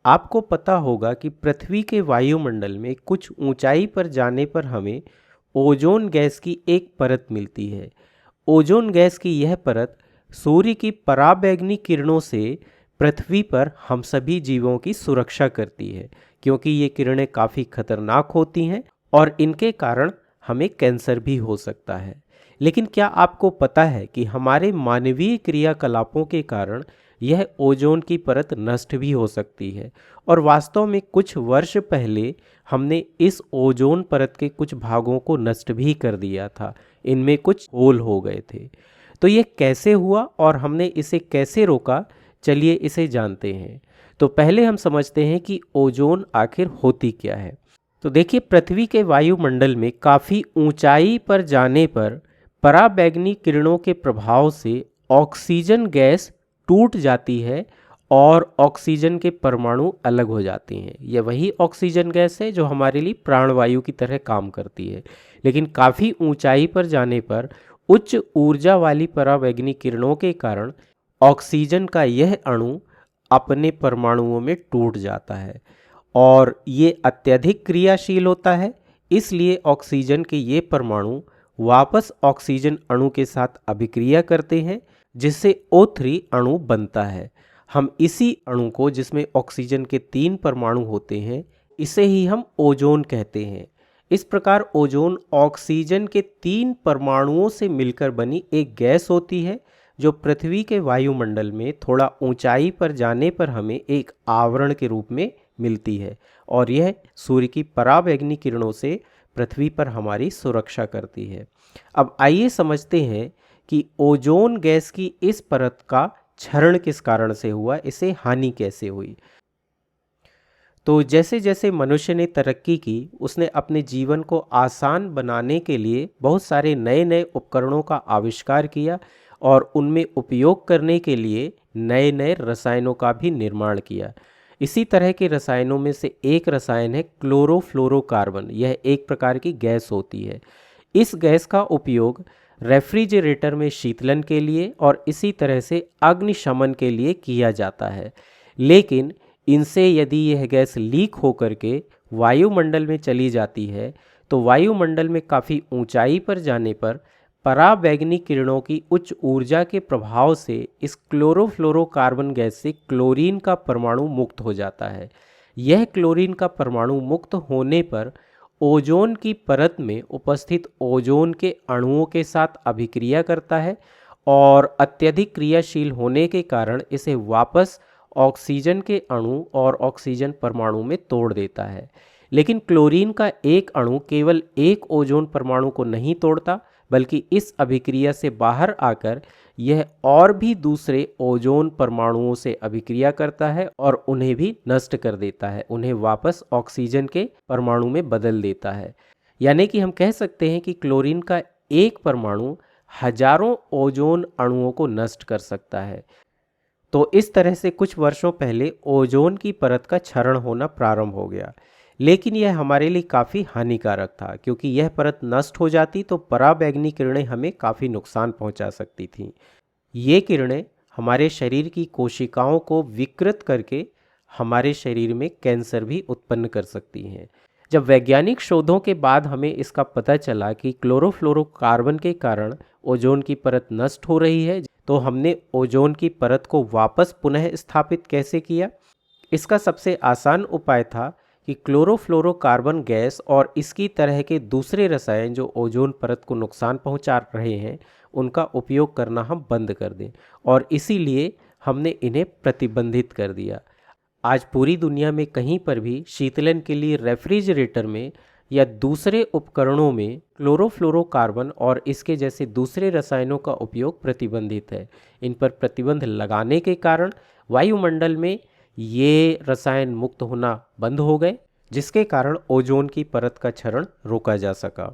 आपको पता होगा कि पृथ्वी के वायुमंडल में कुछ ऊंचाई पर जाने पर हमें ओजोन गैस की एक परत मिलती है। ओजोन गैस की यह परत सूर्य की पराबैंगनी किरणों से पृथ्वी पर हम सभी जीवों की सुरक्षा करती है, क्योंकि ये किरणें काफ़ी खतरनाक होती हैं और इनके कारण हमें कैंसर भी हो सकता है। लेकिन क्या आपको पता है कि हमारे मानवीय क्रियाकलापों के कारण यह ओजोन की परत नष्ट भी हो सकती है? और वास्तव में कुछ वर्ष पहले हमने इस ओजोन परत के कुछ भागों को नष्ट भी कर दिया था। इनमें कुछ होल हो गए थे। तो ये कैसे हुआ और हमने इसे कैसे रोका, चलिए इसे जानते हैं। तो पहले हम समझते हैं कि ओजोन आखिर होती क्या है। तो देखिए, पृथ्वी के वायुमंडल में काफ़ी ऊंचाई पर जाने पर पराबैंगनी किरणों के प्रभाव से ऑक्सीजन गैस टूट जाती है और ऑक्सीजन के परमाणु अलग हो जाते हैं। यह वही ऑक्सीजन गैस है जो हमारे लिए प्राणवायु की तरह काम करती है। लेकिन काफ़ी ऊंचाई पर जाने पर उच्च ऊर्जा वाली पराबैंगनी किरणों के कारण ऑक्सीजन का यह अणु अपने परमाणुओं में टूट जाता है और ये अत्यधिक क्रियाशील होता है। इसलिए ऑक्सीजन के ये परमाणु वापस ऑक्सीजन अणु के साथ अभिक्रिया करते हैं, जिससे O3 अणु बनता है। हम इसी अणु को, जिसमें ऑक्सीजन के 3 परमाणु होते हैं, इसे ही हम ओजोन कहते हैं। इस प्रकार ओजोन ऑक्सीजन के 3 परमाणुओं से मिलकर बनी एक गैस होती है, जो पृथ्वी के वायुमंडल में थोड़ा ऊंचाई पर जाने पर हमें एक आवरण के रूप में मिलती है और यह सूर्य की पराबैंगनी किरणों से पृथ्वी पर हमारी सुरक्षा करती है। अब आइए समझते हैं कि ओजोन गैस की इस परत का क्षरण किस कारण से हुआ, इसे हानि कैसे हुई। तो जैसे जैसे मनुष्य ने तरक्की की, उसने अपने जीवन को आसान बनाने के लिए बहुत सारे नए नए उपकरणों का आविष्कार किया और उनमें उपयोग करने के लिए नए नए रसायनों का भी निर्माण किया। इसी तरह के रसायनों में से एक रसायन है क्लोरोफ्लोरोकार्बन। यह एक प्रकार की गैस होती है। इस गैस का उपयोग रेफ्रिजरेटर में शीतलन के लिए और इसी तरह से अग्निशमन के लिए किया जाता है। लेकिन इनसे यदि यह गैस लीक होकर के वायुमंडल में चली जाती है, तो वायुमंडल में काफ़ी ऊंचाई पर जाने पर पराबैंगनी किरणों की उच्च ऊर्जा के प्रभाव से इस क्लोरोफ्लोरोकार्बन गैस से क्लोरीन का परमाणु मुक्त हो जाता है। यह क्लोरीन का परमाणु मुक्त होने पर ओजोन की परत में उपस्थित ओजोन के अणुओं के साथ अभिक्रिया करता है और अत्यधिक क्रियाशील होने के कारण इसे वापस ऑक्सीजन के अणु और ऑक्सीजन परमाणु में तोड़ देता है। लेकिन क्लोरीन का एक अणु केवल एक ओजोन परमाणु को नहीं तोड़ता, बल्कि इस अभिक्रिया से बाहर आकर यह और भी दूसरे ओजोन परमाणुओं से अभिक्रिया करता है और उन्हें भी नष्ट कर देता है, उन्हें वापस ऑक्सीजन के परमाणु में बदल देता है। यानी कि हम कह सकते हैं कि क्लोरीन का एक परमाणु हजारों ओजोन अणुओं को नष्ट कर सकता है। तो इस तरह से कुछ वर्षों पहले ओजोन की परत का क्षरण होना प्रारंभ हो गया। लेकिन यह हमारे लिए काफ़ी हानिकारक था, क्योंकि यह परत नष्ट हो जाती तो पराबैंगनी किरणें हमें काफ़ी नुकसान पहुंचा सकती थीं। ये किरणें हमारे शरीर की कोशिकाओं को विकृत करके हमारे शरीर में कैंसर भी उत्पन्न कर सकती हैं। जब वैज्ञानिक शोधों के बाद हमें इसका पता चला कि क्लोरोफ्लोरोकार्बन के कारण ओजोन की परत नष्ट हो रही है, तो हमने ओजोन की परत को वापस पुनः स्थापित कैसे किया। इसका सबसे आसान उपाय था कि क्लोरोफ्लोरोकार्बन गैस और इसकी तरह के दूसरे रसायन जो ओजोन परत को नुकसान पहुंचा रहे हैं, उनका उपयोग करना हम बंद कर दें, और इसीलिए हमने इन्हें प्रतिबंधित कर दिया। आज पूरी दुनिया में कहीं पर भी शीतलन के लिए रेफ्रिजरेटर में या दूसरे उपकरणों में क्लोरोफ्लोरोकार्बन और इसके जैसे दूसरे रसायनों का उपयोग प्रतिबंधित है। इन पर प्रतिबंध लगाने के कारण वायुमंडल में ये रसायन मुक्त होना बंद हो गए, जिसके कारण ओजोन की परत का क्षरण रोका जा सका।